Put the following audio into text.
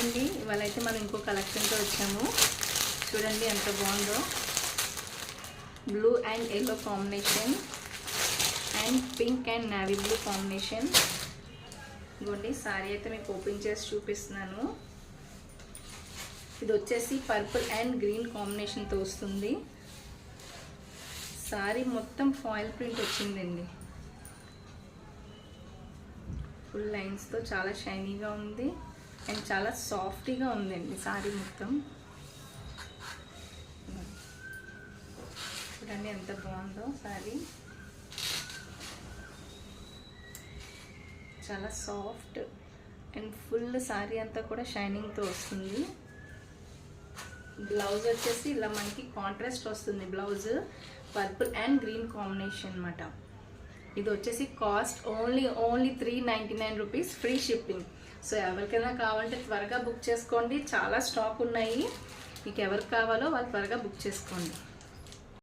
అండి, ఇవాళ అయితే మనం ఇంకో కలెక్షన్తో వచ్చాము. చూడండి ఎంత బాగుందో. Blue and yellow combination and pink and navy blue combination. ఇదిగోండి సారీ అయితే మీకు ఓపెన్ చేసి చూపిస్తున్నాను. ఇది వచ్చేసి పర్పుల్ అండ్ గ్రీన్ కాంబినేషన్తో వస్తుంది. సారీ మొత్తం ఫాయిల్ ప్రింట్ వచ్చిందండి. ఫుల్ లైన్స్తో చాలా షైనీగా ఉంది అండ్ చాలా సాఫ్ట్గా ఉందండి సారీ మొత్తం. చూడండి ఎంత బాగుందో సారీ. చాలా సాఫ్ట్ అండ్ ఫుల్ సారీ అంతా కూడా షైనింగ్తో వస్తుంది. బ్లౌజ్ వచ్చేసి ఇలా మనకి కాంట్రాస్ట్ వస్తుంది. Blouse purple and green combination అన్నమాట. ఇది వచ్చేసి cost only 399 rupees, free shipping. So ఎవరికైనా కావాలంటే త్వరగా బుక్ చేసుకోండి. చాలా స్టాక్ ఉన్నాయి. మీకు ఎవరికి కావాలో వాళ్ళు త్వరగా బుక్ చేసుకోండి.